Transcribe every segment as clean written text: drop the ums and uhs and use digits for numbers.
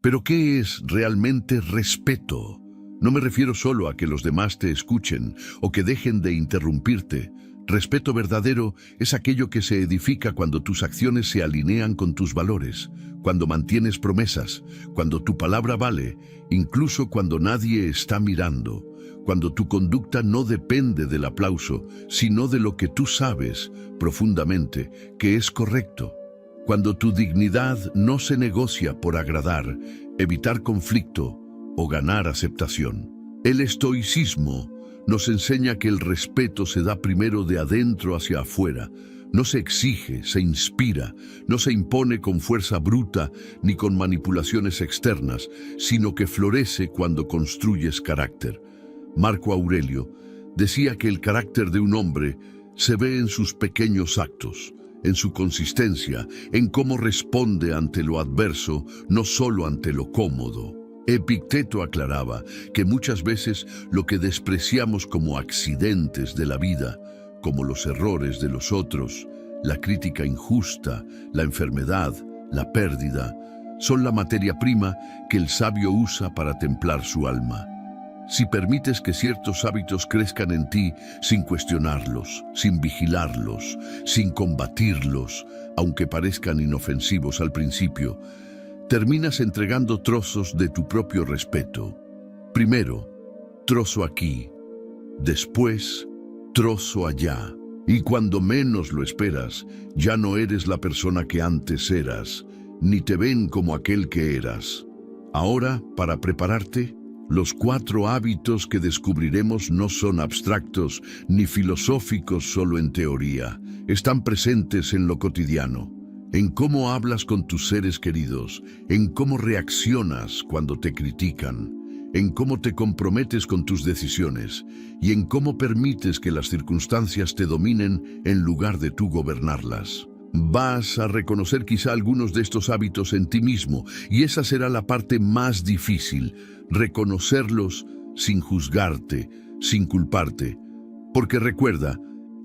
Pero ¿qué es realmente respeto? No me refiero solo a que los demás te escuchen o que dejen de interrumpirte. Respeto verdadero es aquello que se edifica cuando tus acciones se alinean con tus valores, cuando mantienes promesas, cuando tu palabra vale, incluso cuando nadie está mirando, cuando tu conducta no depende del aplauso, sino de lo que tú sabes profundamente que es correcto. Cuando tu dignidad no se negocia por agradar, evitar conflicto o ganar aceptación. El estoicismo nos enseña que el respeto se da primero de adentro hacia afuera. No se exige, se inspira, no se impone con fuerza bruta ni con manipulaciones externas, sino que florece cuando construyes carácter. Marco Aurelio decía que el carácter de un hombre se ve en sus pequeños actos, en su consistencia, en cómo responde ante lo adverso, no solo ante lo cómodo. Epicteto aclaraba que muchas veces lo que despreciamos como accidentes de la vida, como los errores de los otros, la crítica injusta, la enfermedad, la pérdida, son la materia prima que el sabio usa para templar su alma. Si permites que ciertos hábitos crezcan en ti sin cuestionarlos, sin vigilarlos, sin combatirlos, aunque parezcan inofensivos al principio, terminas entregando trozos de tu propio respeto. Primero, trozo aquí, después, trozo allá. Y cuando menos lo esperas, ya no eres la persona que antes eras, ni te ven como aquel que eras. Ahora, para prepararte, los 4 hábitos que descubriremos no son abstractos ni filosóficos solo en teoría. Están presentes en lo cotidiano, en cómo hablas con tus seres queridos, en cómo reaccionas cuando te critican, en cómo te comprometes con tus decisiones y en cómo permites que las circunstancias te dominen en lugar de tú gobernarlas. Vas a reconocer quizá algunos de estos hábitos en ti mismo y esa será la parte más difícil, reconocerlos sin juzgarte, sin culparte. Porque recuerda,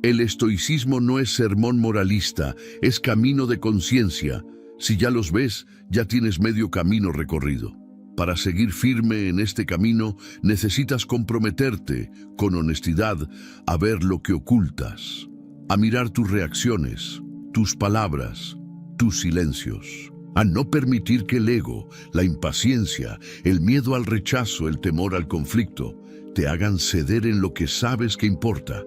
el estoicismo no es sermón moralista, es camino de conciencia. Si ya los ves, ya tienes medio camino recorrido. Para seguir firme en este camino, necesitas comprometerte, con honestidad, a ver lo que ocultas, a mirar tus reacciones, tus palabras, tus silencios, a no permitir que el ego, la impaciencia, el miedo al rechazo, el temor al conflicto, te hagan ceder en lo que sabes que importa.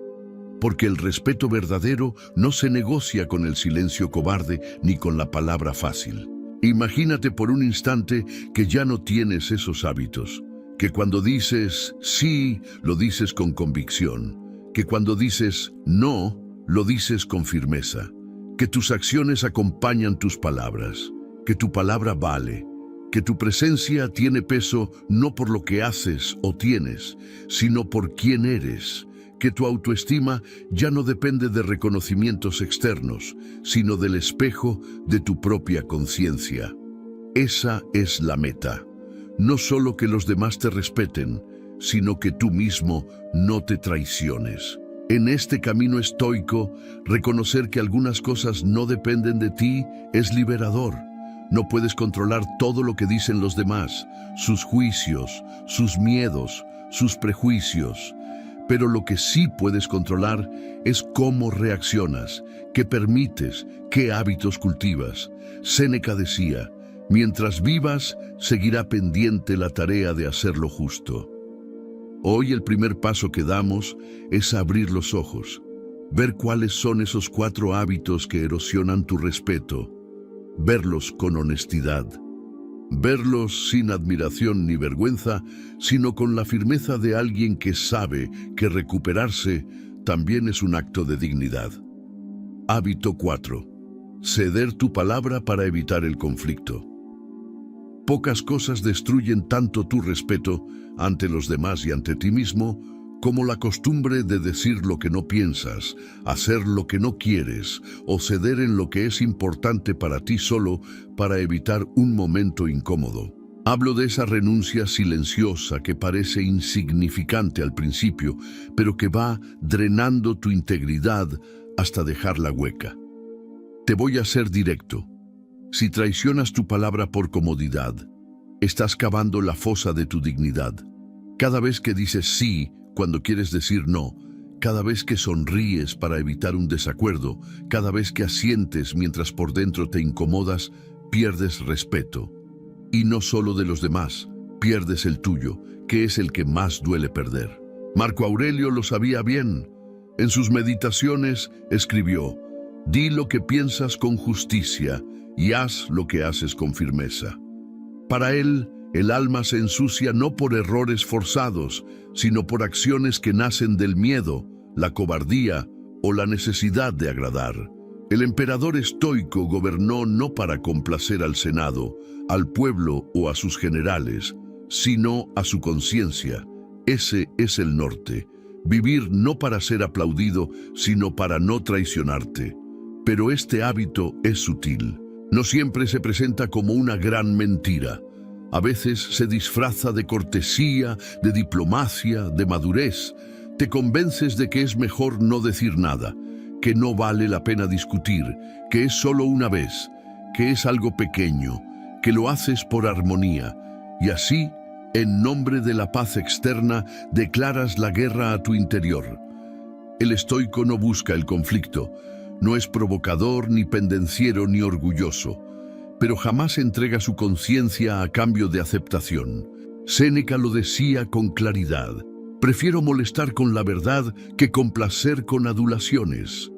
Porque el respeto verdadero no se negocia con el silencio cobarde ni con la palabra fácil. Imagínate por un instante que ya no tienes esos hábitos, que cuando dices sí, lo dices con convicción, que cuando dices no, lo dices con firmeza, que tus acciones acompañan tus palabras, que tu palabra vale, que tu presencia tiene peso no por lo que haces o tienes, sino por quién eres, que tu autoestima ya no depende de reconocimientos externos, sino del espejo de tu propia conciencia. Esa es la meta. No solo que los demás te respeten, sino que tú mismo no te traiciones. En este camino estoico, reconocer que algunas cosas no dependen de ti es liberador. No puedes controlar todo lo que dicen los demás, sus juicios, sus miedos, sus prejuicios. Pero lo que sí puedes controlar es cómo reaccionas, qué permites, qué hábitos cultivas. Séneca decía, mientras vivas, seguirá pendiente la tarea de hacer lo justo. Hoy el primer paso que damos es abrir los ojos, ver cuáles son esos 4 hábitos que erosionan tu respeto, verlos con honestidad, verlos sin admiración ni vergüenza, sino con la firmeza de alguien que sabe que recuperarse también es un acto de dignidad. Hábito 4. Ceder tu palabra para evitar el conflicto. Pocas cosas destruyen tanto tu respeto ante los demás y ante ti mismo como la costumbre de decir lo que no piensas, hacer lo que no quieres o ceder en lo que es importante para ti solo para evitar un momento incómodo. Hablo de esa renuncia silenciosa que parece insignificante al principio, pero que va drenando tu integridad hasta dejarla hueca. Te voy a ser directo. Si traicionas tu palabra por comodidad, estás cavando la fosa de tu dignidad. Cada vez que dices sí cuando quieres decir no, cada vez que sonríes para evitar un desacuerdo, cada vez que asientes mientras por dentro te incomodas, pierdes respeto. Y no solo de los demás, pierdes el tuyo, que es el que más duele perder. Marco Aurelio lo sabía bien. En sus meditaciones escribió: «Di lo que piensas con justicia y haz lo que haces con firmeza». Para él, el alma se ensucia no por errores forzados, sino por acciones que nacen del miedo, la cobardía o la necesidad de agradar. El emperador estoico gobernó no para complacer al Senado, al pueblo o a sus generales, sino a su conciencia. Ese es el norte. Vivir no para ser aplaudido, sino para no traicionarte. Pero este hábito es sutil. No siempre se presenta como una gran mentira. A veces se disfraza de cortesía, de diplomacia, de madurez. Te convences de que es mejor no decir nada, que no vale la pena discutir, que es solo una vez, que es algo pequeño, que lo haces por armonía. Y así, en nombre de la paz externa, declaras la guerra a tu interior. El estoico no busca el conflicto, no es provocador, ni pendenciero, ni orgulloso, pero jamás entrega su conciencia a cambio de aceptación. Séneca lo decía con claridad: «Prefiero molestar con la verdad que complacer con adulaciones»,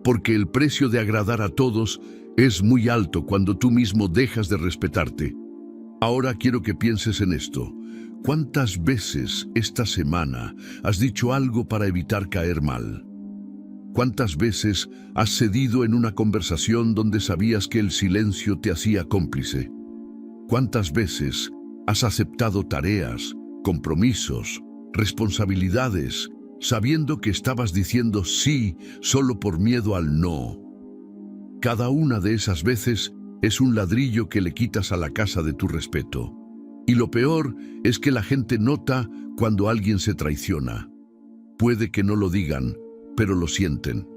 porque el precio de agradar a todos es muy alto cuando tú mismo dejas de respetarte. Ahora quiero que pienses en esto. ¿Cuántas veces esta semana has dicho algo para evitar caer mal? ¿Cuántas veces has cedido en una conversación donde sabías que el silencio te hacía cómplice? ¿Cuántas veces has aceptado tareas, compromisos, responsabilidades, sabiendo que estabas diciendo sí solo por miedo al no? Cada una de esas veces es un ladrillo que le quitas a la casa de tu respeto. Y lo peor es que la gente nota cuando alguien se traiciona. Puede que no lo digan, pero lo sienten.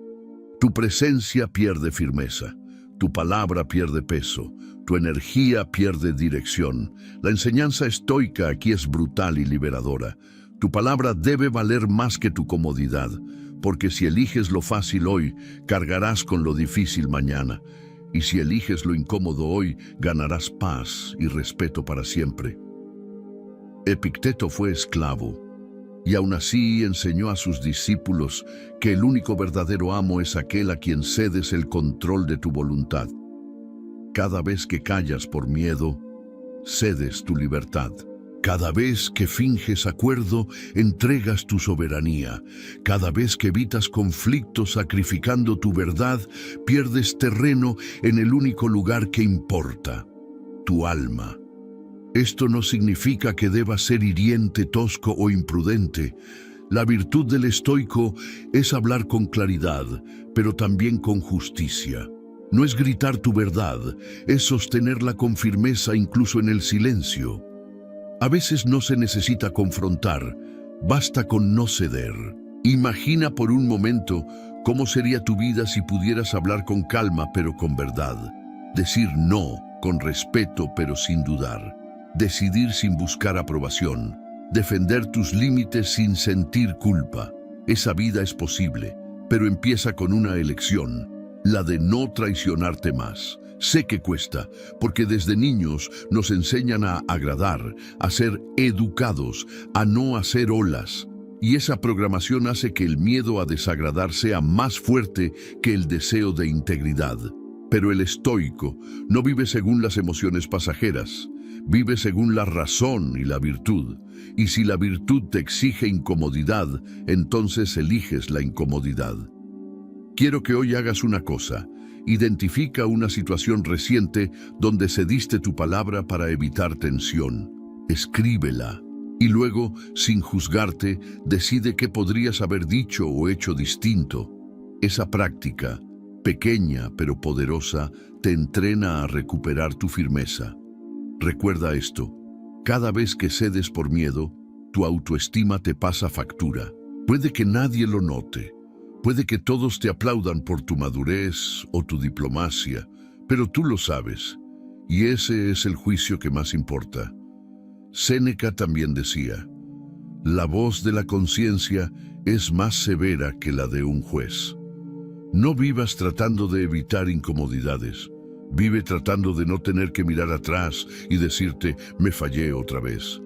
Tu presencia pierde firmeza, tu palabra pierde peso, tu energía pierde dirección. La enseñanza estoica aquí es brutal y liberadora. Tu palabra debe valer más que tu comodidad, porque si eliges lo fácil hoy, cargarás con lo difícil mañana. Y si eliges lo incómodo hoy, ganarás paz y respeto para siempre. Epicteto fue esclavo, y aún así enseñó a sus discípulos que el único verdadero amo es aquel a quien cedes el control de tu voluntad. Cada vez que callas por miedo, cedes tu libertad. Cada vez que finges acuerdo, entregas tu soberanía. Cada vez que evitas conflictos sacrificando tu verdad, pierdes terreno en el único lugar que importa, tu alma. Esto no significa que debas ser hiriente, tosco o imprudente. La virtud del estoico es hablar con claridad, pero también con justicia. No es gritar tu verdad, es sostenerla con firmeza incluso en el silencio. A veces no se necesita confrontar, basta con no ceder. Imagina por un momento cómo sería tu vida si pudieras hablar con calma pero con verdad. Decir no con respeto pero sin dudar. Decidir sin buscar aprobación. Defender tus límites sin sentir culpa. Esa vida es posible, pero empieza con una elección, la de no traicionarte más. Sé que cuesta, porque desde niños nos enseñan a agradar, a ser educados, a no hacer olas. Y esa programación hace que el miedo a desagradar sea más fuerte que el deseo de integridad. Pero el estoico no vive según las emociones pasajeras, vive según la razón y la virtud. Y si la virtud te exige incomodidad, entonces eliges la incomodidad. Quiero que hoy hagas una cosa. Identifica una situación reciente donde cediste tu palabra para evitar tensión. Escríbela. Y luego, sin juzgarte, decide qué podrías haber dicho o hecho distinto. Esa práctica, pequeña pero poderosa, te entrena a recuperar tu firmeza. Recuerda esto: cada vez que cedes por miedo, tu autoestima te pasa factura. Puede que nadie lo note, puede que todos te aplaudan por tu madurez o tu diplomacia, pero tú lo sabes, y ese es el juicio que más importa. Séneca también decía: la voz de la conciencia es más severa que la de un juez. No vivas tratando de evitar incomodidades. Vive tratando de no tener que mirar atrás y decirte, me fallé otra vez.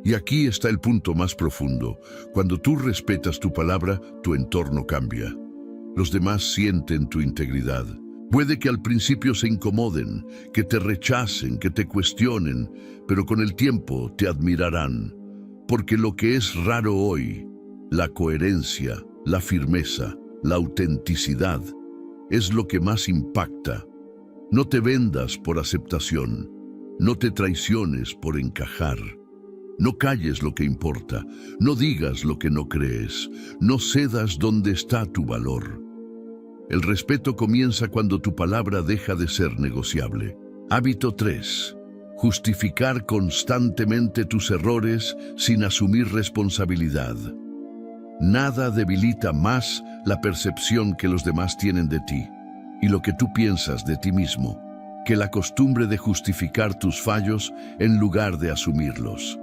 Y aquí está el punto más profundo. Cuando tú respetas tu palabra, tu entorno cambia. Los demás sienten tu integridad. Puede que al principio se incomoden, que te rechacen, que te cuestionen, pero con el tiempo te admirarán. Porque lo que es raro hoy, la coherencia, la firmeza, la autenticidad, es lo que más impacta. No te vendas por aceptación, no te traiciones por encajar. No calles lo que importa, no digas lo que no crees, no cedas donde está tu valor. El respeto comienza cuando tu palabra deja de ser negociable. Hábito 3. Justificar constantemente tus errores sin asumir responsabilidad. Nada debilita más la percepción que los demás tienen de ti y lo que tú piensas de ti mismo, que la costumbre de justificar tus fallos en lugar de asumirlos.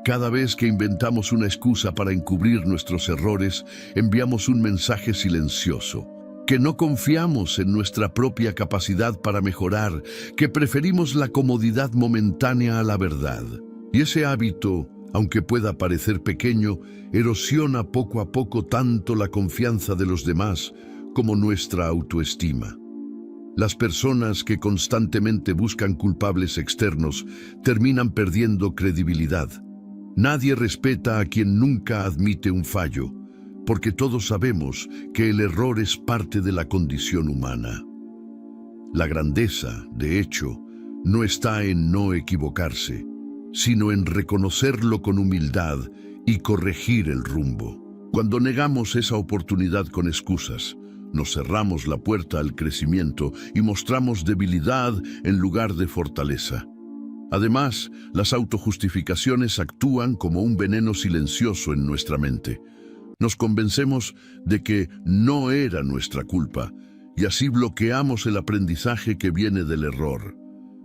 Cada vez que inventamos una excusa para encubrir nuestros errores, enviamos un mensaje silencioso, que no confiamos en nuestra propia capacidad para mejorar, que preferimos la comodidad momentánea a la verdad. Y ese hábito, aunque pueda parecer pequeño, erosiona poco a poco tanto la confianza de los demás como nuestra autoestima. Las personas que constantemente buscan culpables externos terminan perdiendo credibilidad. Nadie respeta a quien nunca admite un fallo, porque todos sabemos que el error es parte de la condición humana. La grandeza, de hecho, no está en no equivocarse, sino en reconocerlo con humildad y corregir el rumbo. Cuando negamos esa oportunidad con excusas, nos cerramos la puerta al crecimiento y mostramos debilidad en lugar de fortaleza. Además, las autojustificaciones actúan como un veneno silencioso en nuestra mente. Nos convencemos de que no era nuestra culpa y así bloqueamos el aprendizaje que viene del error.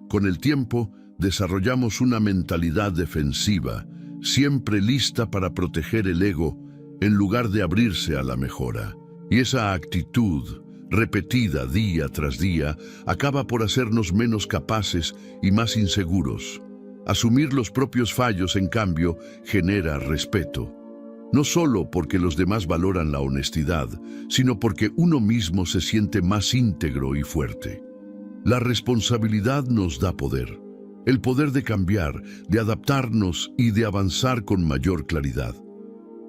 Con el tiempo, desarrollamos una mentalidad defensiva, siempre lista para proteger el ego en lugar de abrirse a la mejora. Y esa actitud, repetida día tras día, acaba por hacernos menos capaces y más inseguros. Asumir los propios fallos, en cambio, genera respeto. No solo porque los demás valoran la honestidad, sino porque uno mismo se siente más íntegro y fuerte. La responsabilidad nos da poder. El poder de cambiar, de adaptarnos y de avanzar con mayor claridad.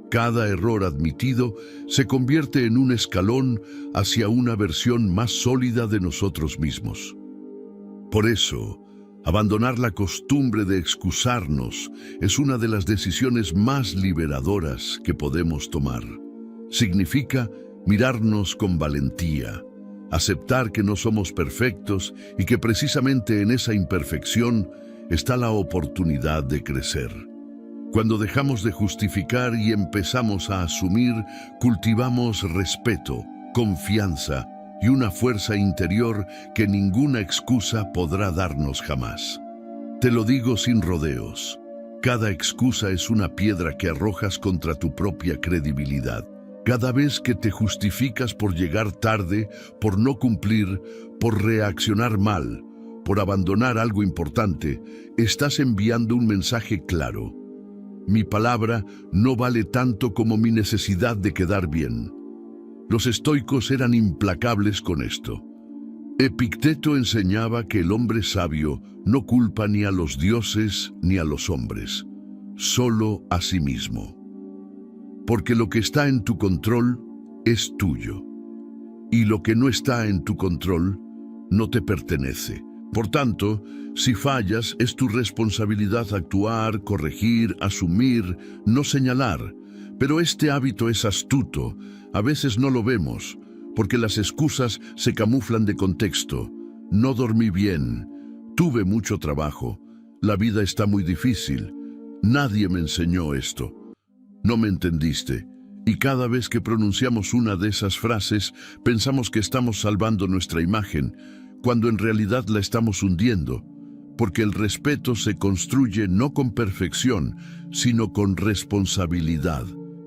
Cada error admitido se convierte en un escalón hacia una versión más sólida de nosotros mismos. Por eso, abandonar la costumbre de excusarnos es una de las decisiones más liberadoras que podemos tomar. Significa mirarnos con valentía, aceptar que no somos perfectos y que precisamente en esa imperfección está la oportunidad de crecer. Cuando dejamos de justificar y empezamos a asumir, cultivamos respeto, confianza y una fuerza interior que ninguna excusa podrá darnos jamás. Te lo digo sin rodeos. Cada excusa es una piedra que arrojas contra tu propia credibilidad. Cada vez que te justificas por llegar tarde, por no cumplir, por reaccionar mal, por abandonar algo importante, estás enviando un mensaje claro. Mi palabra no vale tanto como mi necesidad de quedar bien. Los estoicos eran implacables con esto. Epicteto enseñaba que el hombre sabio no culpa ni a los dioses ni a los hombres, solo a sí mismo. Porque lo que está en tu control es tuyo, y lo que no está en tu control no te pertenece. Por tanto, si fallas, es tu responsabilidad actuar, corregir, asumir, no señalar. Pero este hábito es astuto. A veces no lo vemos, porque las excusas se camuflan de contexto. No dormí bien, tuve mucho trabajo, la vida está muy difícil, nadie me enseñó esto. No me entendiste. Y cada vez que pronunciamos una de esas frases, pensamos que estamos salvando nuestra imagen, cuando en realidad la estamos hundiendo. porque el respeto se construye no con perfección, sino con responsabilidad.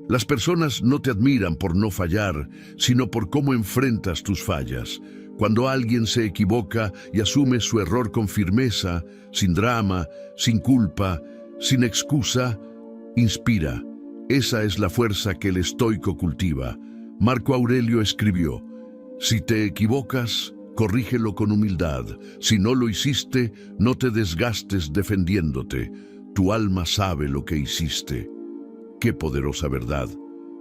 Las personas no te admiran por no fallar, sino por cómo enfrentas tus fallas. Cuando alguien se equivoca y asume su error con firmeza, sin drama, sin culpa, sin excusa, inspira. Esa es la fuerza que el estoico cultiva. Marco Aurelio escribió: si te equivocas, corrígelo con humildad. Si no lo hiciste, no te desgastes defendiéndote. Tu alma sabe lo que hiciste. Qué poderosa verdad.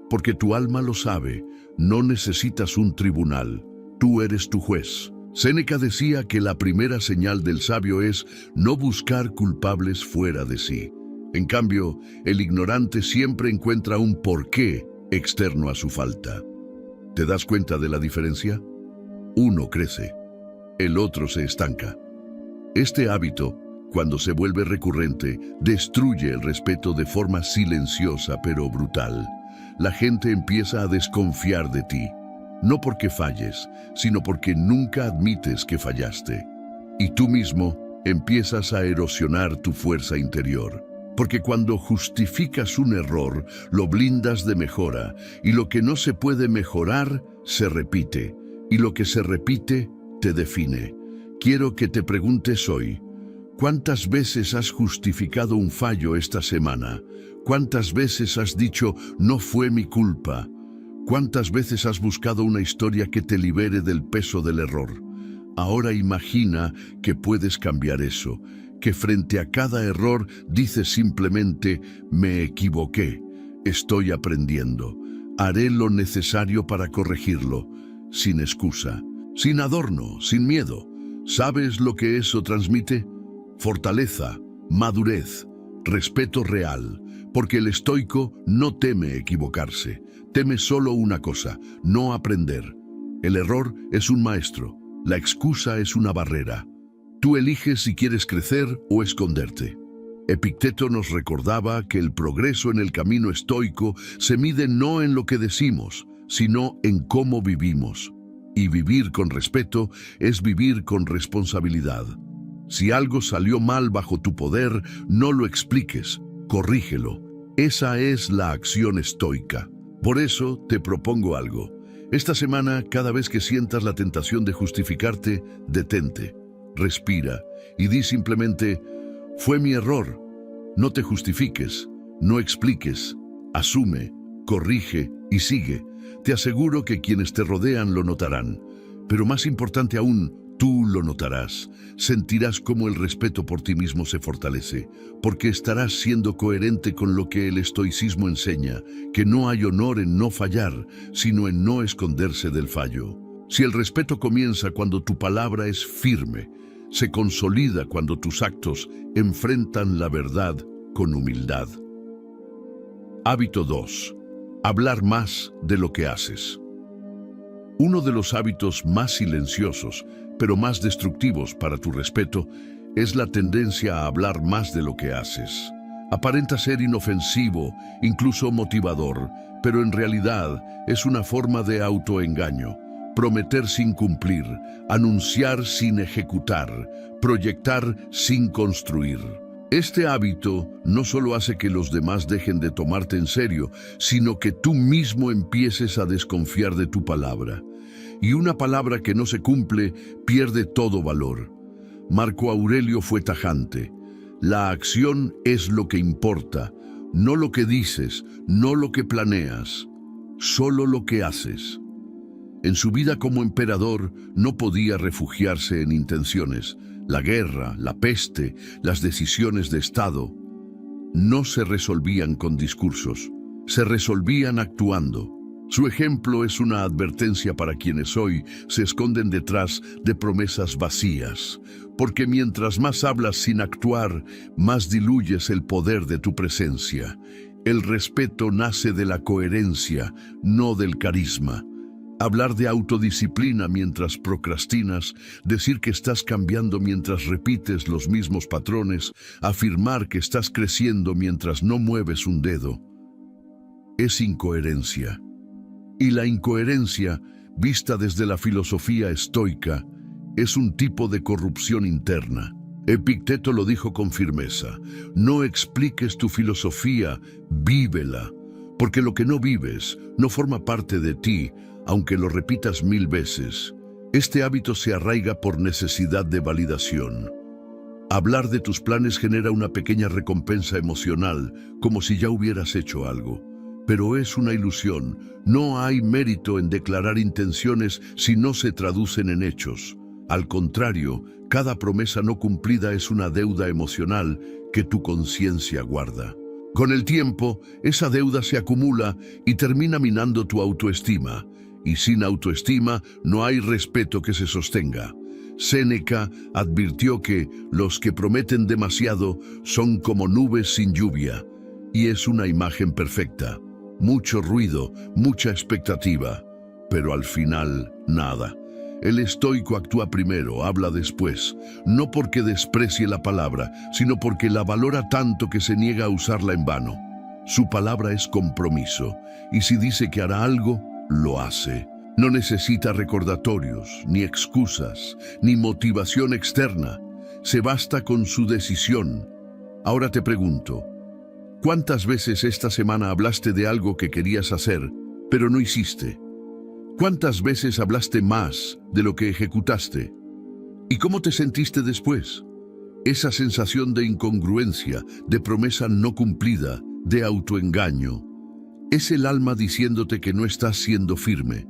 Porque tu alma lo sabe, no necesitas un tribunal. Tú eres tu juez. Séneca decía que la primera señal del sabio es no buscar culpables fuera de sí. En cambio, el ignorante siempre encuentra un porqué externo a su falta. ¿Te das cuenta de la diferencia? Uno crece, el otro se estanca. Este hábito, cuando se vuelve recurrente, destruye el respeto de forma silenciosa pero brutal. La gente empieza a desconfiar de ti, no porque falles, sino porque nunca admites que fallaste. Y tú mismo empiezas a erosionar tu fuerza interior. Porque cuando justificas un error, lo blindas de mejora, y lo que no se puede mejorar, se repite, y lo que se repite, te define. Quiero que te preguntes hoy, ¿cuántas veces has justificado un fallo esta semana? ¿Cuántas veces has dicho, no fue mi culpa? ¿Cuántas veces has buscado una historia que te libere del peso del error? Ahora imagina que puedes cambiar eso, que frente a cada error dices simplemente, me equivoqué, estoy aprendiendo, haré lo necesario para corregirlo, sin excusa, sin adorno, sin miedo. ¿Sabes lo que eso transmite? Fortaleza, madurez, respeto real, porque el estoico no teme equivocarse, teme solo una cosa, no aprender. El error es un maestro, la excusa es una barrera. Tú eliges si quieres crecer o esconderte. Epicteto nos recordaba que el progreso en el camino estoico se mide no en lo que decimos, sino en cómo vivimos. Y vivir con respeto es vivir con responsabilidad. Si algo salió mal bajo tu poder, no lo expliques, corrígelo. Esa es la acción estoica. Por eso te propongo algo. Esta semana, cada vez que sientas la tentación de justificarte, detente. Respira y di simplemente, fue mi error. No te justifiques, no expliques, asume, corrige y sigue. Te aseguro que quienes te rodean lo notarán, pero más importante aún, tú lo notarás. Sentirás cómo el respeto por ti mismo se fortalece, porque estarás siendo coherente con lo que el estoicismo enseña, que no hay honor en no fallar, sino en no esconderse del fallo. Si el respeto comienza cuando tu palabra es firme, se consolida cuando tus actos enfrentan la verdad con humildad. Hábito 2. Hablar más de lo que haces. Uno de los hábitos más silenciosos, pero más destructivos para tu respeto, es la tendencia a hablar más de lo que haces. Aparenta ser inofensivo, incluso motivador, pero en realidad es una forma de autoengaño. Prometer sin cumplir, anunciar sin ejecutar, proyectar sin construir. Este hábito no solo hace que los demás dejen de tomarte en serio, sino que tú mismo empieces a desconfiar de tu palabra. Y una palabra que no se cumple pierde todo valor. Marco Aurelio fue tajante. La acción es lo que importa, no lo que dices, no lo que planeas, solo lo que haces. En su vida como emperador no podía refugiarse en intenciones. La guerra, la peste, las decisiones de Estado no se resolvían con discursos, se resolvían actuando. Su ejemplo es una advertencia para quienes hoy se esconden detrás de promesas vacías, porque mientras más hablas sin actuar, más diluyes el poder de tu presencia. El respeto nace de la coherencia, no del carisma. Hablar de autodisciplina mientras procrastinas, decir que estás cambiando mientras repites los mismos patrones, afirmar que estás creciendo mientras no mueves un dedo, es incoherencia. Y la incoherencia, vista desde la filosofía estoica, es un tipo de corrupción interna. Epicteto lo dijo con firmeza: no expliques tu filosofía, vívela, porque lo que no vives no forma parte de ti, aunque lo repitas 1000 veces. Este hábito se arraiga por necesidad de validación. Hablar de tus planes genera una pequeña recompensa emocional, como si ya hubieras hecho algo. Pero es una ilusión. No hay mérito en declarar intenciones si no se traducen en hechos. Al contrario, cada promesa no cumplida es una deuda emocional que tu conciencia guarda. Con el tiempo, esa deuda se acumula y termina minando tu autoestima. Y sin autoestima no hay respeto que se sostenga. Séneca advirtió que los que prometen demasiado son como nubes sin lluvia. Y es una imagen perfecta. Mucho ruido, mucha expectativa, pero al final nada. El estoico actúa primero, habla después, no porque desprecie la palabra, sino porque la valora tanto que se niega a usarla en vano. Su palabra es compromiso, y si dice que hará algo, lo hace. No necesita recordatorios, ni excusas, ni motivación externa. Se basta con su decisión. Ahora te pregunto, ¿cuántas veces esta semana hablaste de algo que querías hacer, pero no hiciste? ¿Cuántas veces hablaste más de lo que ejecutaste? ¿Y cómo te sentiste después? Esa sensación de incongruencia, de promesa no cumplida, de autoengaño, es el alma diciéndote que no estás siendo firme.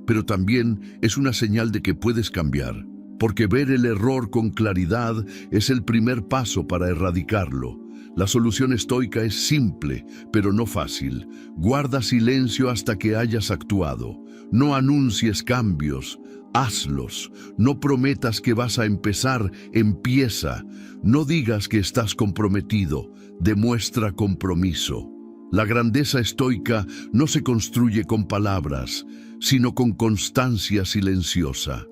Pero también es una señal de que puedes cambiar, porque ver el error con claridad es el primer paso para erradicarlo. La solución estoica es simple, pero no fácil. Guarda silencio hasta que hayas actuado. No anuncies cambios, hazlos. No prometas que vas a empezar, empieza. No digas que estás comprometido, demuestra compromiso. La grandeza estoica no se construye con palabras, sino con constancia silenciosa.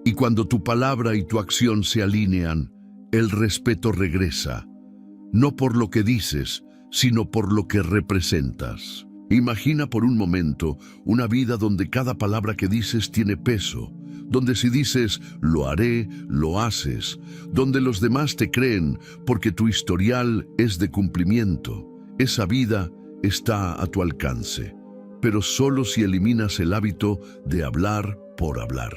Y cuando tu palabra y tu acción se alinean, el respeto regresa. No por lo que dices, sino por lo que representas. Imagina por un momento una vida donde cada palabra que dices tiene peso, donde si dices lo haré, lo haces, donde los demás te creen porque tu historial es de cumplimiento. Esa vida está a tu alcance, pero solo si eliminas el hábito de hablar por hablar.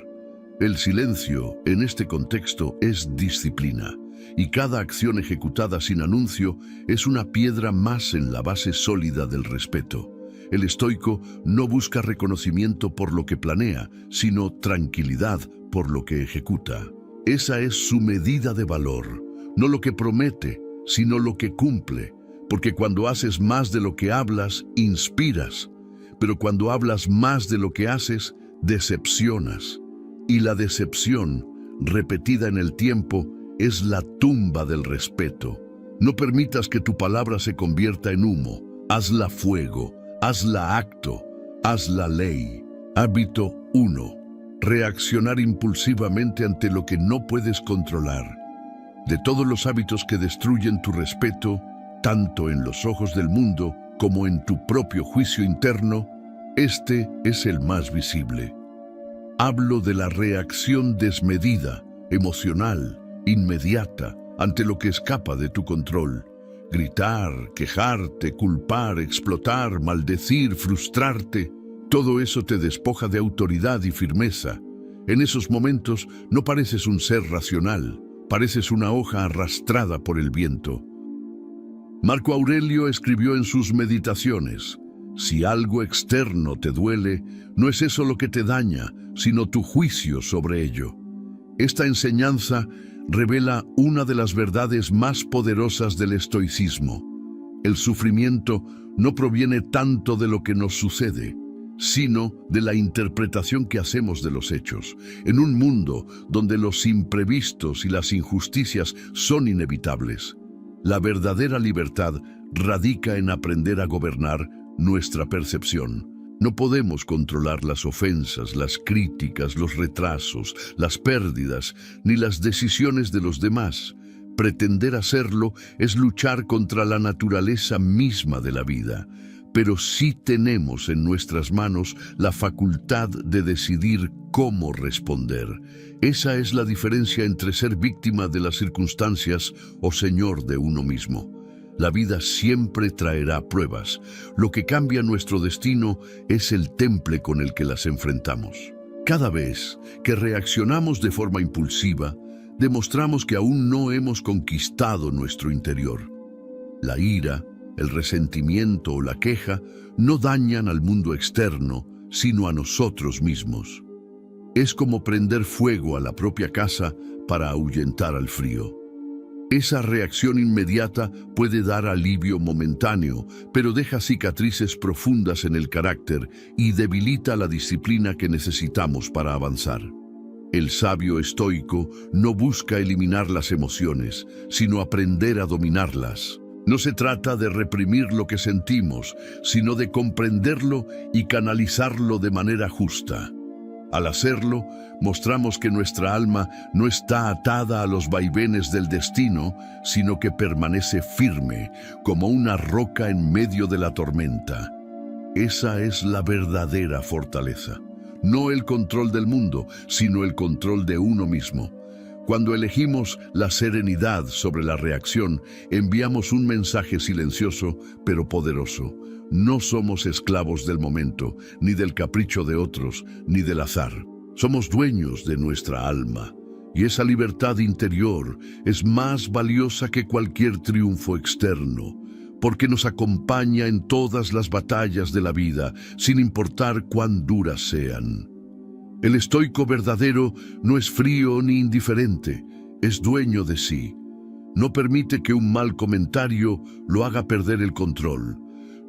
El silencio, en este contexto, es disciplina. Y cada acción ejecutada sin anuncio es una piedra más en la base sólida del respeto. El estoico no busca reconocimiento por lo que planea, sino tranquilidad por lo que ejecuta. Esa es su medida de valor, no lo que promete, sino lo que cumple, porque cuando haces más de lo que hablas, inspiras, pero cuando hablas más de lo que haces, decepcionas. Y la decepción, repetida en el tiempo, es la tumba del respeto. No permitas que tu palabra se convierta en humo. Hazla fuego, hazla acto, hazla ley. Hábito 1. Reaccionar impulsivamente ante lo que no puedes controlar. De todos los hábitos que destruyen tu respeto, tanto en los ojos del mundo como en tu propio juicio interno, este es el más visible. Hablo de la reacción desmedida, emocional, inmediata, ante lo que escapa de tu control. Gritar, quejarte, culpar, explotar, maldecir, frustrarte, todo eso te despoja de autoridad y firmeza. En esos momentos no pareces un ser racional, pareces una hoja arrastrada por el viento. Marco Aurelio escribió en sus meditaciones: si algo externo te duele, no es eso lo que te daña, sino tu juicio sobre ello. Esta enseñanza revela una de las verdades más poderosas del estoicismo. El sufrimiento no proviene tanto de lo que nos sucede, sino de la interpretación que hacemos de los hechos. En un mundo donde los imprevistos y las injusticias son inevitables, la verdadera libertad radica en aprender a gobernar nuestra percepción. No podemos controlar las ofensas, las críticas, los retrasos, las pérdidas, ni las decisiones de los demás. Pretender hacerlo es luchar contra la naturaleza misma de la vida. Pero sí tenemos en nuestras manos la facultad de decidir cómo responder. Esa es la diferencia entre ser víctima de las circunstancias o señor de uno mismo. La vida siempre traerá pruebas. Lo que cambia nuestro destino es el temple con el que las enfrentamos. Cada vez que reaccionamos de forma impulsiva, demostramos que aún no hemos conquistado nuestro interior. La ira, el resentimiento o la queja no dañan al mundo externo, sino a nosotros mismos. Es como prender fuego a la propia casa para ahuyentar al frío. Esa reacción inmediata puede dar alivio momentáneo, pero deja cicatrices profundas en el carácter y debilita la disciplina que necesitamos para avanzar. El sabio estoico no busca eliminar las emociones, sino aprender a dominarlas. No se trata de reprimir lo que sentimos, sino de comprenderlo y canalizarlo de manera justa. Al hacerlo, mostramos que nuestra alma no está atada a los vaivenes del destino, sino que permanece firme, como una roca en medio de la tormenta. Esa es la verdadera fortaleza. No el control del mundo, sino el control de uno mismo. Cuando elegimos la serenidad sobre la reacción, enviamos un mensaje silencioso, pero poderoso. No somos esclavos del momento, ni del capricho de otros, ni del azar. Somos dueños de nuestra alma, y esa libertad interior es más valiosa que cualquier triunfo externo, porque nos acompaña en todas las batallas de la vida, sin importar cuán duras sean. El estoico verdadero no es frío ni indiferente, es dueño de sí. No permite que un mal comentario lo haga perder el control.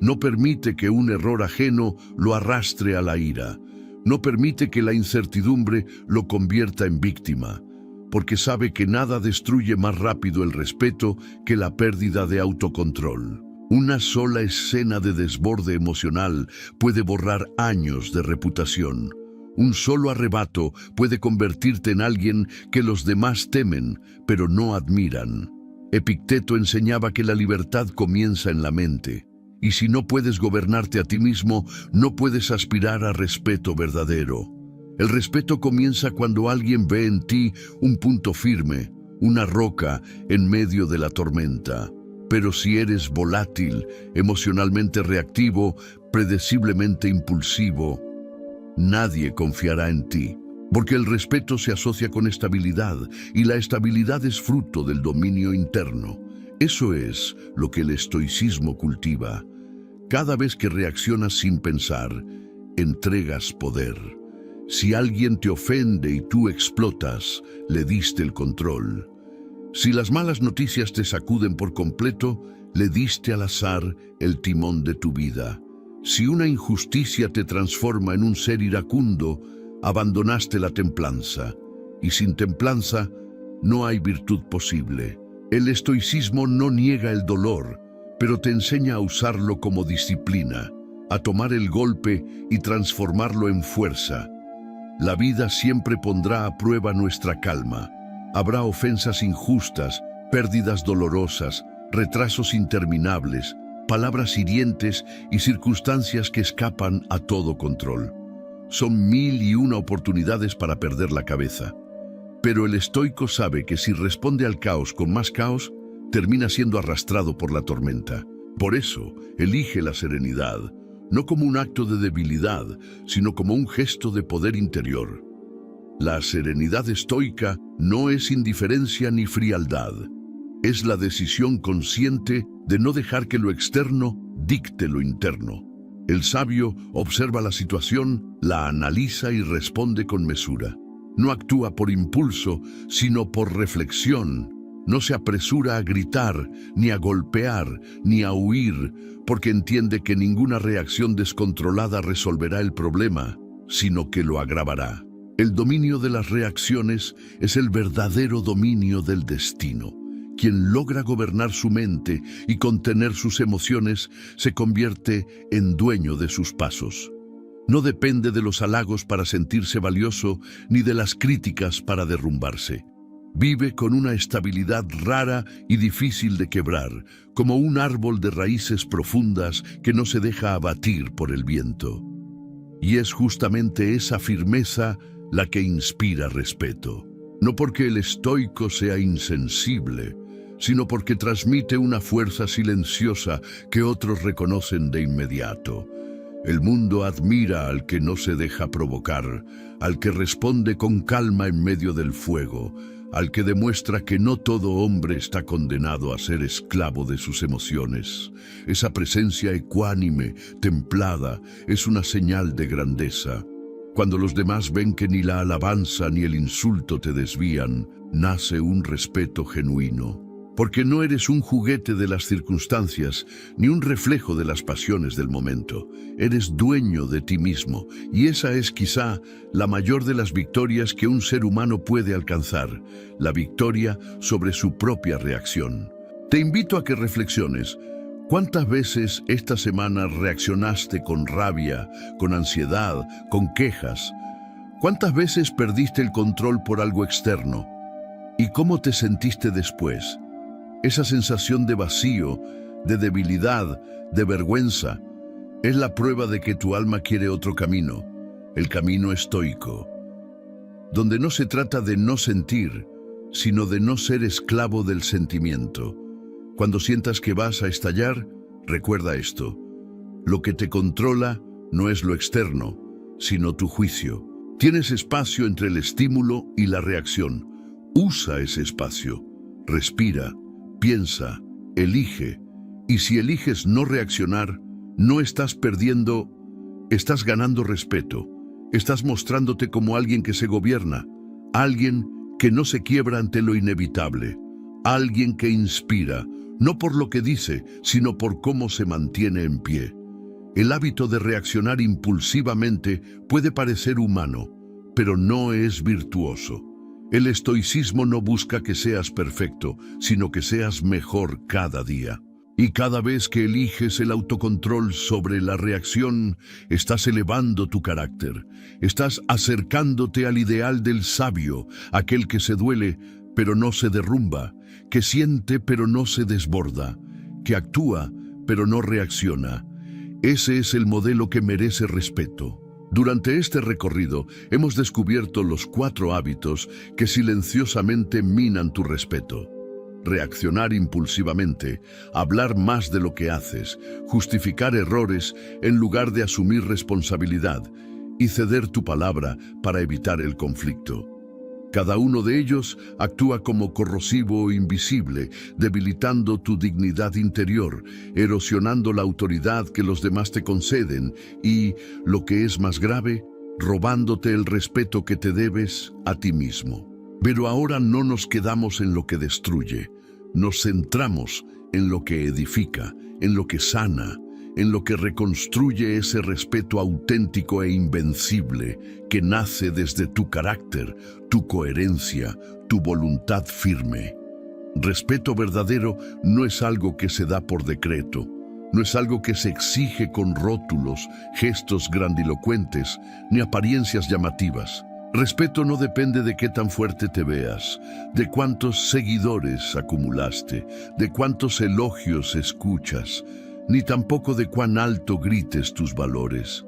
No permite que un error ajeno lo arrastre a la ira. No permite que la incertidumbre lo convierta en víctima, porque sabe que nada destruye más rápido el respeto que la pérdida de autocontrol. Una sola escena de desborde emocional puede borrar años de reputación. Un solo arrebato puede convertirte en alguien que los demás temen, pero no admiran. Epicteto enseñaba que la libertad comienza en la mente. Y si no puedes gobernarte a ti mismo, no puedes aspirar a respeto verdadero. El respeto comienza cuando alguien ve en ti un punto firme, una roca en medio de la tormenta. Pero si eres volátil, emocionalmente reactivo, predeciblemente impulsivo, nadie confiará en ti. Porque el respeto se asocia con estabilidad, y la estabilidad es fruto del dominio interno. Eso es lo que el estoicismo cultiva. Cada vez que reaccionas sin pensar, entregas poder. Si alguien te ofende y tú explotas, le diste el control. Si las malas noticias te sacuden por completo, le diste al azar el timón de tu vida. Si una injusticia te transforma en un ser iracundo, abandonaste la templanza. Y sin templanza, no hay virtud posible. El estoicismo no niega el dolor, pero te enseña a usarlo como disciplina, a tomar el golpe y transformarlo en fuerza. La vida siempre pondrá a prueba nuestra calma. Habrá ofensas injustas, pérdidas dolorosas, retrasos interminables, palabras hirientes y circunstancias que escapan a todo control. Son 1001 oportunidades para perder la cabeza. Pero el estoico sabe que si responde al caos con más caos, termina siendo arrastrado por la tormenta. Por eso, elige la serenidad, no como un acto de debilidad, sino como un gesto de poder interior. La serenidad estoica no es indiferencia ni frialdad. Es la decisión consciente de no dejar que lo externo dicte lo interno. El sabio observa la situación, la analiza y responde con mesura. No actúa por impulso, sino por reflexión. No se apresura a gritar, ni a golpear, ni a huir, porque entiende que ninguna reacción descontrolada resolverá el problema, sino que lo agravará. El dominio de las reacciones es el verdadero dominio del destino. Quien logra gobernar su mente y contener sus emociones se convierte en dueño de sus pasos. No depende de los halagos para sentirse valioso, ni de las críticas para derrumbarse. Vive con una estabilidad rara y difícil de quebrar, como un árbol de raíces profundas que no se deja abatir por el viento. Y es justamente esa firmeza la que inspira respeto. No porque el estoico sea insensible, sino porque transmite una fuerza silenciosa que otros reconocen de inmediato. El mundo admira al que no se deja provocar, al que responde con calma en medio del fuego, al que demuestra que no todo hombre está condenado a ser esclavo de sus emociones. Esa presencia ecuánime, templada, es una señal de grandeza. Cuando los demás ven que ni la alabanza ni el insulto te desvían, nace un respeto genuino. Porque no eres un juguete de las circunstancias, ni un reflejo de las pasiones del momento. Eres dueño de ti mismo, y esa es quizá la mayor de las victorias que un ser humano puede alcanzar, la victoria sobre su propia reacción. Te invito a que reflexiones. ¿Cuántas veces esta semana reaccionaste con rabia, con ansiedad, con quejas? ¿Cuántas veces perdiste el control por algo externo? ¿Y cómo te sentiste después? Esa sensación de vacío, de debilidad, de vergüenza, es la prueba de que tu alma quiere otro camino, el camino estoico, donde no se trata de no sentir, sino de no ser esclavo del sentimiento. Cuando sientas que vas a estallar, recuerda esto: lo que te controla no es lo externo, sino tu juicio. Tienes espacio entre el estímulo y la reacción. Usa ese espacio, respira, piensa, elige, y si eliges no reaccionar, no estás perdiendo, estás ganando respeto. Estás mostrándote como alguien que se gobierna, alguien que no se quiebra ante lo inevitable, alguien que inspira, no por lo que dice, sino por cómo se mantiene en pie. El hábito de reaccionar impulsivamente puede parecer humano, pero no es virtuoso. El estoicismo no busca que seas perfecto, sino que seas mejor cada día. Y cada vez que eliges el autocontrol sobre la reacción, estás elevando tu carácter. Estás acercándote al ideal del sabio, aquel que se duele, pero no se derrumba, que siente, pero no se desborda, que actúa, pero no reacciona. Ese es el modelo que merece respeto. Durante este recorrido hemos descubierto los 4 hábitos que silenciosamente minan tu respeto. Reaccionar impulsivamente, hablar más de lo que haces, justificar errores en lugar de asumir responsabilidad y ceder tu palabra para evitar el conflicto. Cada uno de ellos actúa como corrosivo invisible, debilitando tu dignidad interior, erosionando la autoridad que los demás te conceden y, lo que es más grave, robándote el respeto que te debes a ti mismo. Pero ahora no nos quedamos en lo que destruye, nos centramos en lo que edifica, en lo que sana, en lo que reconstruye ese respeto auténtico e invencible que nace desde tu carácter, tu coherencia, tu voluntad firme. Respeto verdadero no es algo que se da por decreto, no es algo que se exige con rótulos, gestos grandilocuentes, ni apariencias llamativas. Respeto no depende de qué tan fuerte te veas, de cuántos seguidores acumulaste, de cuántos elogios escuchas, ni tampoco de cuán alto grites tus valores.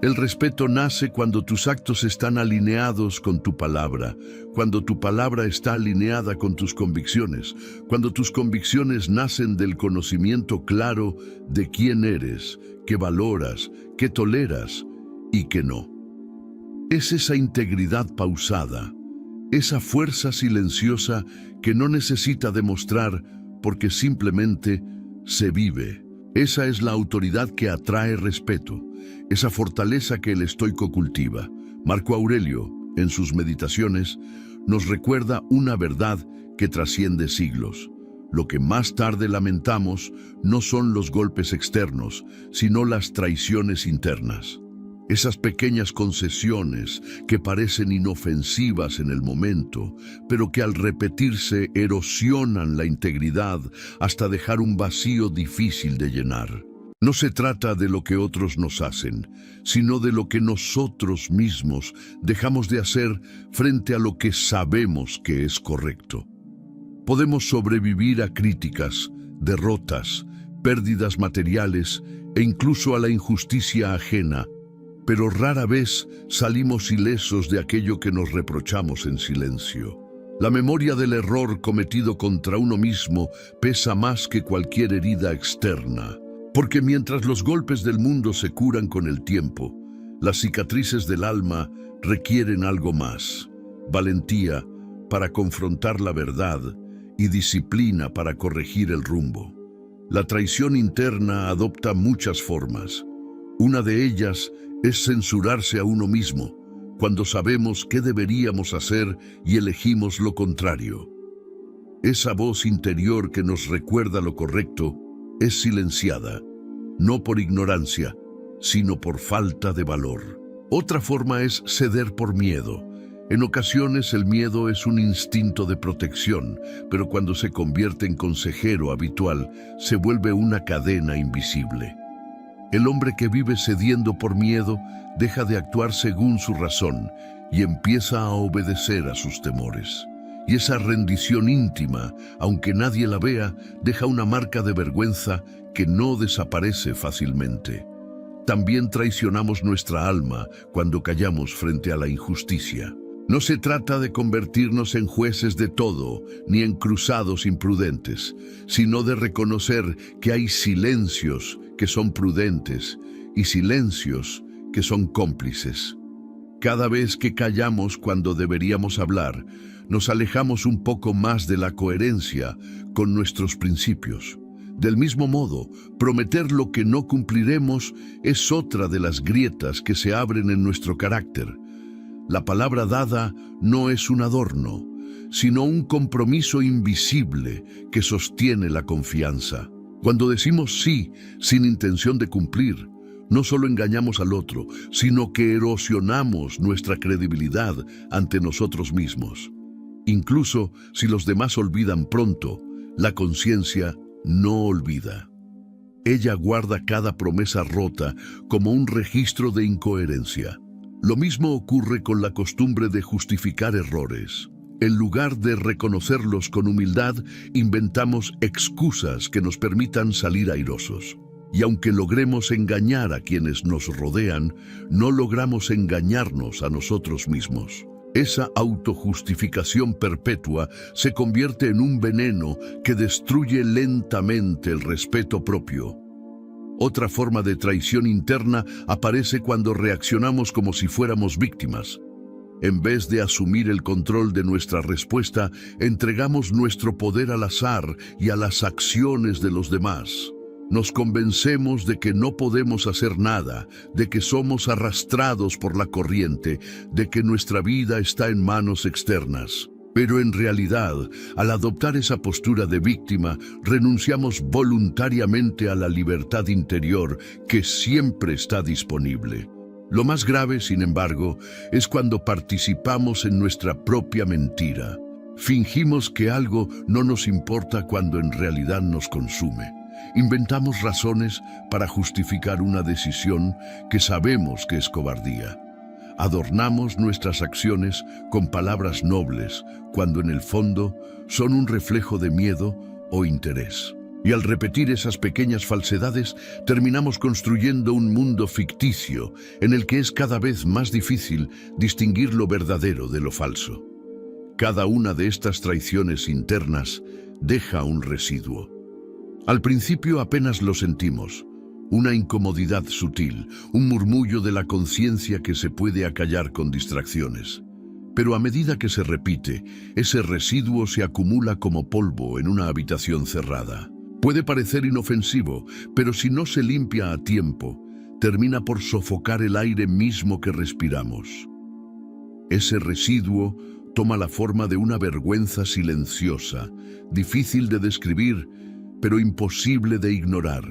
El respeto nace cuando tus actos están alineados con tu palabra, cuando tu palabra está alineada con tus convicciones, cuando tus convicciones nacen del conocimiento claro de quién eres, qué valoras, qué toleras y qué no. Es esa integridad pausada, esa fuerza silenciosa que no necesita demostrar porque simplemente se vive. Esa es la autoridad que atrae respeto, esa fortaleza que el estoico cultiva. Marco Aurelio, en sus meditaciones, nos recuerda una verdad que trasciende siglos. Lo que más tarde lamentamos no son los golpes externos, sino las traiciones internas. Esas pequeñas concesiones que parecen inofensivas en el momento, pero que al repetirse erosionan la integridad hasta dejar un vacío difícil de llenar. No se trata de lo que otros nos hacen, sino de lo que nosotros mismos dejamos de hacer frente a lo que sabemos que es correcto. Podemos sobrevivir a críticas, derrotas, pérdidas materiales e incluso a la injusticia ajena, pero rara vez salimos ilesos de aquello que nos reprochamos en silencio. La memoria del error cometido contra uno mismo pesa más que cualquier herida externa, porque mientras los golpes del mundo se curan con el tiempo, las cicatrices del alma requieren algo más: valentía para confrontar la verdad y disciplina para corregir el rumbo. La traición interna adopta muchas formas. Una de ellas es censurarse a uno mismo, cuando sabemos qué deberíamos hacer y elegimos lo contrario. Esa voz interior que nos recuerda lo correcto es silenciada, no por ignorancia, sino por falta de valor. Otra forma es ceder por miedo. En ocasiones el miedo es un instinto de protección, pero cuando se convierte en consejero habitual, se vuelve una cadena invisible. El hombre que vive cediendo por miedo deja de actuar según su razón y empieza a obedecer a sus temores. Y esa rendición íntima, aunque nadie la vea, deja una marca de vergüenza que no desaparece fácilmente. También traicionamos nuestra alma cuando callamos frente a la injusticia. No se trata de convertirnos en jueces de todo, ni en cruzados imprudentes, sino de reconocer que hay silencios que son prudentes y silencios que son cómplices. Cada vez que callamos cuando deberíamos hablar, nos alejamos un poco más de la coherencia con nuestros principios. Del mismo modo, prometer lo que no cumpliremos es otra de las grietas que se abren en nuestro carácter. La palabra dada no es un adorno, sino un compromiso invisible que sostiene la confianza. Cuando decimos sí sin intención de cumplir, no solo engañamos al otro, sino que erosionamos nuestra credibilidad ante nosotros mismos. Incluso si los demás olvidan pronto, la conciencia no olvida. Ella guarda cada promesa rota como un registro de incoherencia. Lo mismo ocurre con la costumbre de justificar errores. En lugar de reconocerlos con humildad, inventamos excusas que nos permitan salir airosos. Y aunque logremos engañar a quienes nos rodean, no logramos engañarnos a nosotros mismos. Esa autojustificación perpetua se convierte en un veneno que destruye lentamente el respeto propio. Otra forma de traición interna aparece cuando reaccionamos como si fuéramos víctimas. En vez de asumir el control de nuestra respuesta, entregamos nuestro poder al azar y a las acciones de los demás. Nos convencemos de que no podemos hacer nada, de que somos arrastrados por la corriente, de que nuestra vida está en manos externas. Pero en realidad, al adoptar esa postura de víctima, renunciamos voluntariamente a la libertad interior que siempre está disponible. Lo más grave, sin embargo, es cuando participamos en nuestra propia mentira. Fingimos que algo no nos importa cuando en realidad nos consume. Inventamos razones para justificar una decisión que sabemos que es cobardía. Adornamos nuestras acciones con palabras nobles, cuando en el fondo son un reflejo de miedo o interés. Y al repetir esas pequeñas falsedades, terminamos construyendo un mundo ficticio en el que es cada vez más difícil distinguir lo verdadero de lo falso. Cada una de estas traiciones internas deja un residuo. Al principio apenas lo sentimos, una incomodidad sutil, un murmullo de la conciencia que se puede acallar con distracciones. Pero a medida que se repite, ese residuo se acumula como polvo en una habitación cerrada. Puede parecer inofensivo, pero si no se limpia a tiempo, termina por sofocar el aire mismo que respiramos. Ese residuo toma la forma de una vergüenza silenciosa, difícil de describir, pero imposible de ignorar.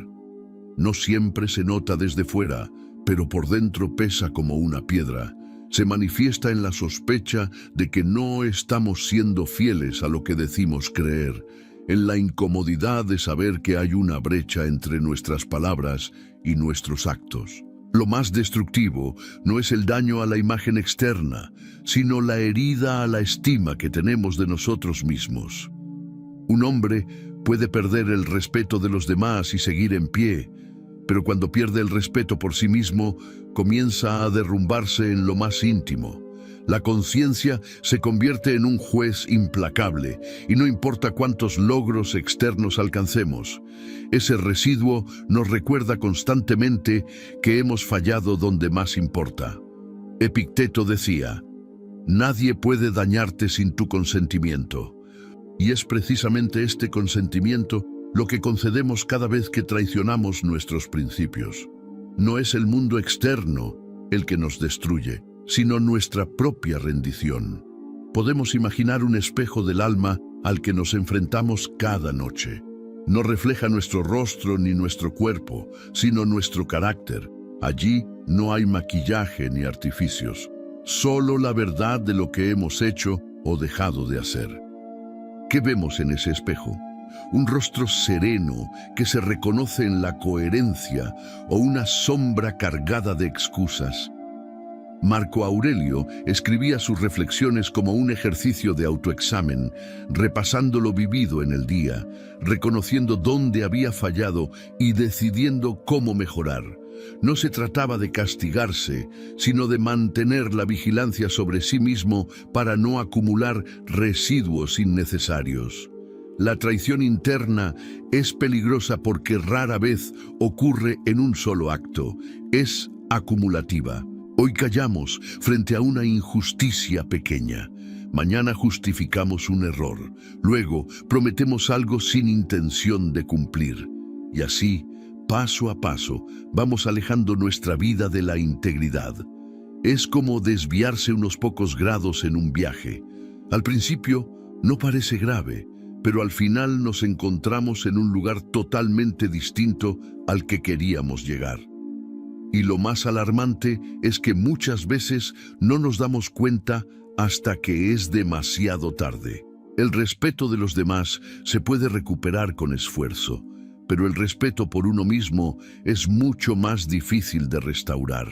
No siempre se nota desde fuera, pero por dentro pesa como una piedra. Se manifiesta en la sospecha de que no estamos siendo fieles a lo que decimos creer, en la incomodidad de saber que hay una brecha entre nuestras palabras y nuestros actos. Lo más destructivo no es el daño a la imagen externa, sino la herida a la estima que tenemos de nosotros mismos. Un hombre puede perder el respeto de los demás y seguir en pie, pero cuando pierde el respeto por sí mismo, comienza a derrumbarse en lo más íntimo. La conciencia se convierte en un juez implacable y no importa cuántos logros externos alcancemos. Ese residuo nos recuerda constantemente que hemos fallado donde más importa. Epicteto decía: nadie puede dañarte sin tu consentimiento. Y es precisamente este consentimiento lo que concedemos cada vez que traicionamos nuestros principios. No es el mundo externo el que nos destruye, sino nuestra propia rendición. Podemos imaginar un espejo del alma al que nos enfrentamos cada noche. No refleja nuestro rostro ni nuestro cuerpo, sino nuestro carácter. Allí no hay maquillaje ni artificios, solo la verdad de lo que hemos hecho o dejado de hacer. ¿Qué vemos en ese espejo? Un rostro sereno que se reconoce en la coherencia o una sombra cargada de excusas. Marco Aurelio escribía sus reflexiones como un ejercicio de autoexamen, repasando lo vivido en el día, reconociendo dónde había fallado y decidiendo cómo mejorar. No se trataba de castigarse, sino de mantener la vigilancia sobre sí mismo para no acumular residuos innecesarios. La traición interna es peligrosa porque rara vez ocurre en un solo acto, es acumulativa. Hoy callamos frente a una injusticia pequeña. Mañana justificamos un error. Luego prometemos algo sin intención de cumplir. Y así, paso a paso, vamos alejando nuestra vida de la integridad. Es como desviarse unos pocos grados en un viaje. Al principio no parece grave, pero al final nos encontramos en un lugar totalmente distinto al que queríamos llegar. Y lo más alarmante es que muchas veces no nos damos cuenta hasta que es demasiado tarde. El respeto de los demás se puede recuperar con esfuerzo, pero el respeto por uno mismo es mucho más difícil de restaurar.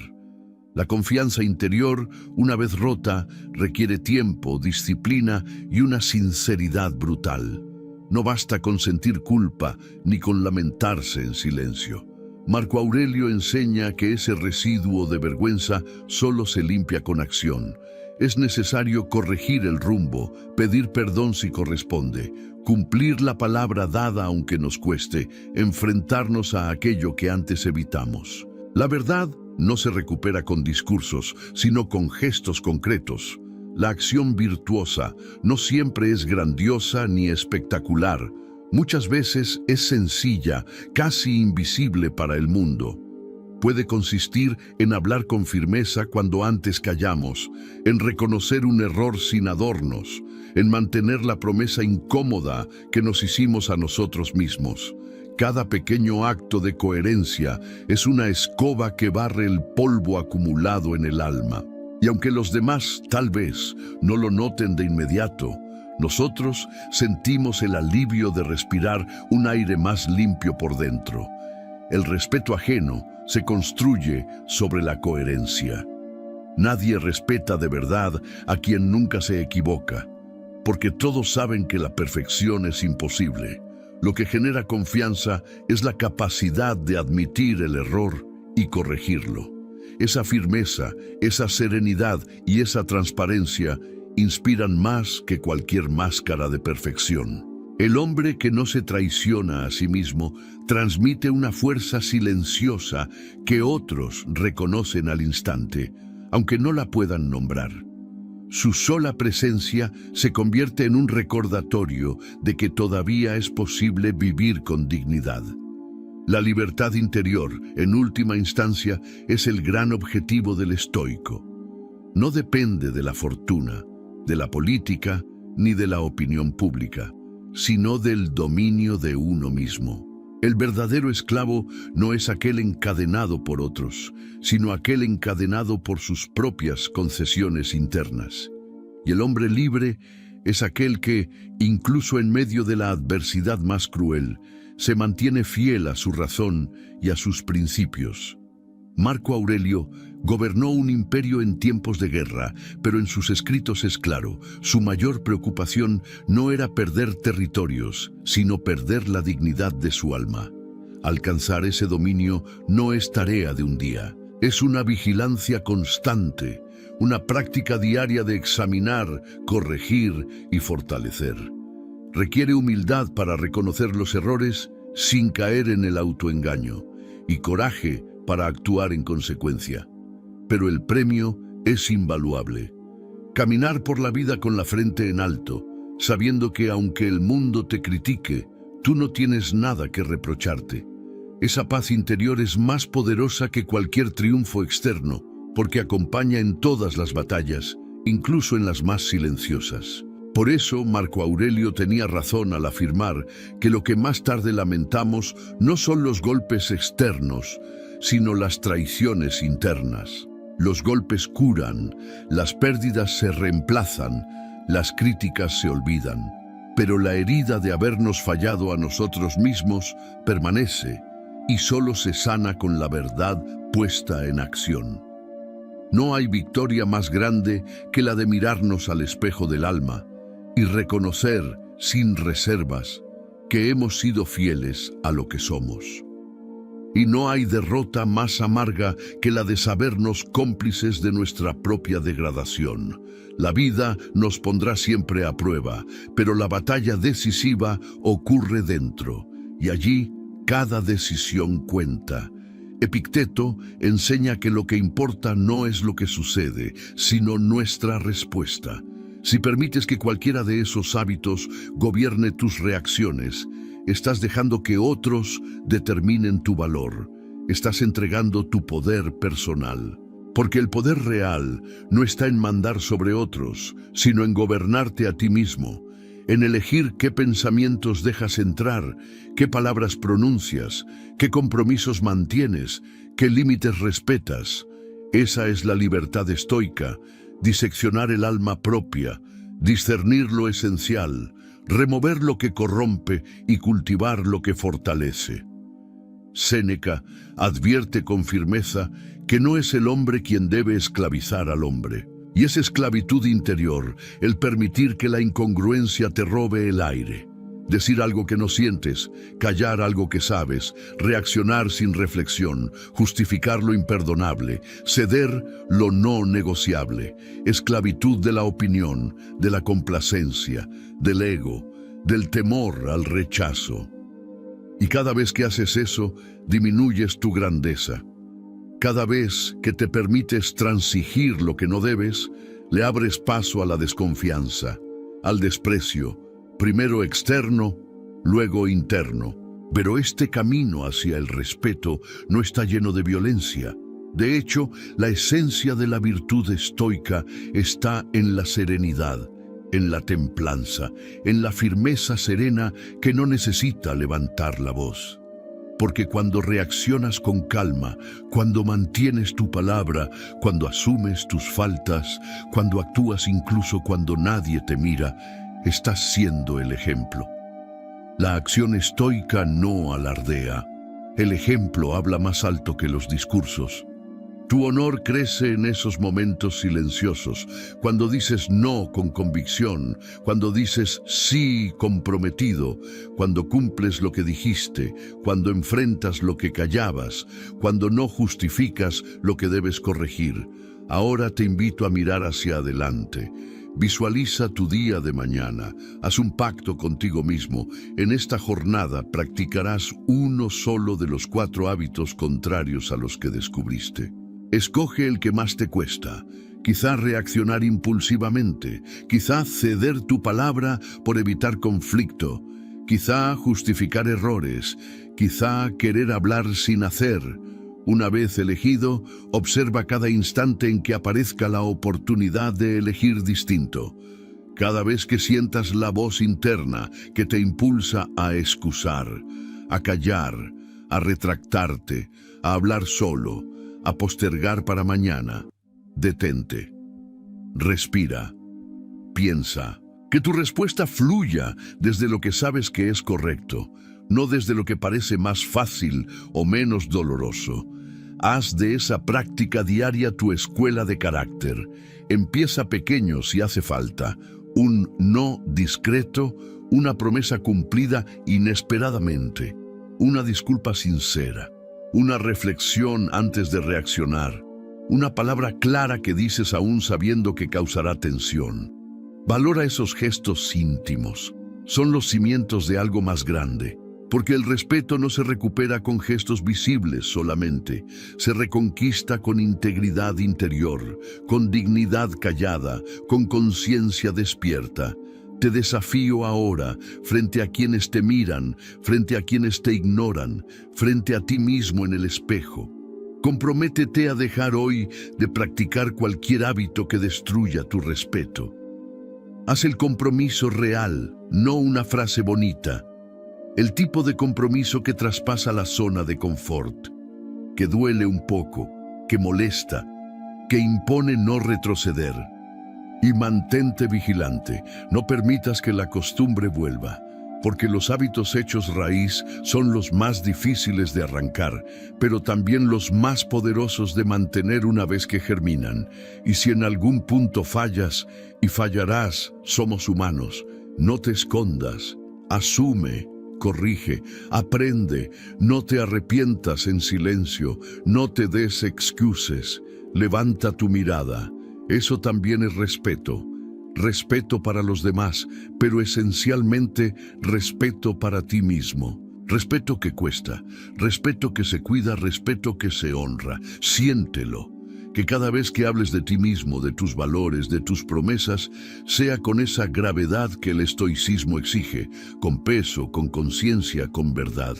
La confianza interior, una vez rota, requiere tiempo, disciplina y una sinceridad brutal. No basta con sentir culpa ni con lamentarse en silencio. Marco Aurelio enseña que ese residuo de vergüenza solo se limpia con acción. Es necesario corregir el rumbo, pedir perdón si corresponde, cumplir la palabra dada aunque nos cueste, enfrentarnos a aquello que antes evitamos. La verdad no se recupera con discursos, sino con gestos concretos. La acción virtuosa no siempre es grandiosa ni espectacular. Muchas veces es sencilla, casi invisible para el mundo. Puede consistir en hablar con firmeza cuando antes callamos, en reconocer un error sin adornos, en mantener la promesa incómoda que nos hicimos a nosotros mismos. Cada pequeño acto de coherencia es una escoba que barre el polvo acumulado en el alma. Y aunque los demás tal vez no lo noten de inmediato, nosotros sentimos el alivio de respirar un aire más limpio por dentro. El respeto ajeno se construye sobre la coherencia. Nadie respeta de verdad a quien nunca se equivoca, porque todos saben que la perfección es imposible. Lo que genera confianza es la capacidad de admitir el error y corregirlo. Esa firmeza, esa serenidad y esa transparencia inspiran más que cualquier máscara de perfección. El hombre que no se traiciona a sí mismo transmite una fuerza silenciosa que otros reconocen al instante, aunque no la puedan nombrar. Su sola presencia se convierte en un recordatorio de que todavía es posible vivir con dignidad. La libertad interior, en última instancia, es el gran objetivo del estoico. No depende de la fortuna, de la política, ni de la opinión pública, sino del dominio de uno mismo. El verdadero esclavo no es aquel encadenado por otros, sino aquel encadenado por sus propias concesiones internas. Y el hombre libre es aquel que, incluso en medio de la adversidad más cruel, se mantiene fiel a su razón y a sus principios. Marco Aurelio gobernó un imperio en tiempos de guerra, pero en sus escritos es claro, su mayor preocupación no era perder territorios, sino perder la dignidad de su alma. Alcanzar ese dominio no es tarea de un día. Es una vigilancia constante, una práctica diaria de examinar, corregir y fortalecer. Requiere humildad para reconocer los errores sin caer en el autoengaño y coraje para actuar en consecuencia. Pero el premio es invaluable. Caminar por la vida con la frente en alto, sabiendo que aunque el mundo te critique, tú no tienes nada que reprocharte. Esa paz interior es más poderosa que cualquier triunfo externo, porque acompaña en todas las batallas, incluso en las más silenciosas. Por eso, Marco Aurelio tenía razón al afirmar que lo que más tarde lamentamos no son los golpes externos, sino las traiciones internas. Los golpes curan, las pérdidas se reemplazan, las críticas se olvidan. Pero la herida de habernos fallado a nosotros mismos permanece y solo se sana con la verdad puesta en acción. No hay victoria más grande que la de mirarnos al espejo del alma y reconocer, sin reservas, que hemos sido fieles a lo que somos. Y no hay derrota más amarga que la de sabernos cómplices de nuestra propia degradación. La vida nos pondrá siempre a prueba, pero la batalla decisiva ocurre dentro, y allí cada decisión cuenta. Epicteto enseña que lo que importa no es lo que sucede, sino nuestra respuesta. Si permites que cualquiera de esos hábitos gobierne tus reacciones, estás dejando que otros determinen tu valor. Estás entregando tu poder personal. Porque el poder real no está en mandar sobre otros, sino en gobernarte a ti mismo, en elegir qué pensamientos dejas entrar, qué palabras pronuncias, qué compromisos mantienes, qué límites respetas. Esa es la libertad estoica, diseccionar el alma propia, discernir lo esencial, remover lo que corrompe y cultivar lo que fortalece. Séneca advierte con firmeza que no es el hombre quien debe esclavizar al hombre. Y es esclavitud interior el permitir que la incongruencia te robe el aire. Decir algo que no sientes, callar algo que sabes, reaccionar sin reflexión, justificar lo imperdonable, ceder lo no negociable. Esclavitud de la opinión, de la complacencia, del ego, del temor al rechazo. Y cada vez que haces eso, disminuyes tu grandeza. Cada vez que te permites transigir lo que no debes, le abres paso a la desconfianza, al desprecio, primero externo, luego interno. Pero este camino hacia el respeto no está lleno de violencia. De hecho, la esencia de la virtud estoica está en la serenidad, en la templanza, en la firmeza serena que no necesita levantar la voz. Porque cuando reaccionas con calma, cuando mantienes tu palabra, cuando asumes tus faltas, cuando actúas incluso cuando nadie te mira, estás siendo el ejemplo. La acción estoica no alardea. El ejemplo habla más alto que los discursos. Tu honor crece en esos momentos silenciosos, cuando dices no con convicción, cuando dices sí comprometido, cuando cumples lo que dijiste, cuando enfrentas lo que callabas, cuando no justificas lo que debes corregir. Ahora te invito a mirar hacia adelante. Visualiza tu día de mañana, haz un pacto contigo mismo. En esta jornada practicarás uno solo de los 4 hábitos contrarios a los que descubriste. Escoge el que más te cuesta, quizá reaccionar impulsivamente, quizá ceder tu palabra por evitar conflicto, quizá justificar errores, quizá querer hablar sin hacer. Una vez elegido, observa cada instante en que aparezca la oportunidad de elegir distinto. Cada vez que sientas la voz interna que te impulsa a excusar, a callar, a retractarte, a hablar solo, a postergar para mañana, detente. Respira. Piensa. Que tu respuesta fluya desde lo que sabes que es correcto, no desde lo que parece más fácil o menos doloroso. Haz de esa práctica diaria tu escuela de carácter. Empieza pequeño si hace falta. Un no discreto, una promesa cumplida inesperadamente. una disculpa sincera, una reflexión antes de reaccionar, una palabra clara que dices aún sabiendo que causará tensión. Valora esos gestos íntimos. Son los cimientos de algo más grande, porque el respeto no se recupera con gestos visibles solamente, se reconquista con integridad interior, con dignidad callada, con conciencia despierta. Te desafío ahora, frente a quienes te miran, frente a quienes te ignoran, frente a ti mismo en el espejo. Comprométete a dejar hoy de practicar cualquier hábito que destruya tu respeto. Haz el compromiso real, no una frase bonita. El tipo de compromiso que traspasa la zona de confort, que duele un poco, que molesta, que impone no retroceder. Y mantente vigilante, no permitas que la costumbre vuelva, porque los hábitos hechos raíz son los más difíciles de arrancar, pero también los más poderosos de mantener una vez que germinan. Y si en algún punto fallas, y fallarás, somos humanos, no te escondas, asume, corrige, aprende, no te arrepientas en silencio, no te des excuses, levanta tu mirada. Eso también es respeto. Respeto para los demás, pero esencialmente respeto para ti mismo. Respeto que cuesta, respeto que se cuida, respeto que se honra. Siéntelo. Que cada vez que hables de ti mismo, de tus valores, de tus promesas, sea con esa gravedad que el estoicismo exige, con peso, con conciencia, con verdad.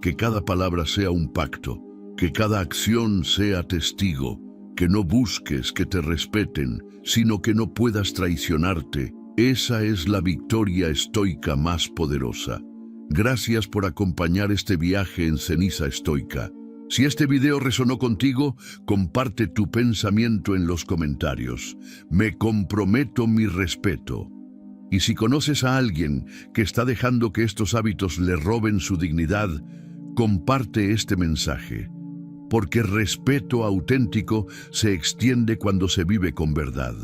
Que cada palabra sea un pacto, que cada acción sea testigo. Que no busques que te respeten, sino que no puedas traicionarte. Esa es la victoria estoica más poderosa. Gracias por acompañar este viaje en Ceniza Estoica. Si este video resonó contigo, comparte tu pensamiento en los comentarios. Me comprometo mi respeto. Y si conoces a alguien que está dejando que estos hábitos le roben su dignidad, comparte este mensaje. Porque respeto auténtico se extiende cuando se vive con verdad.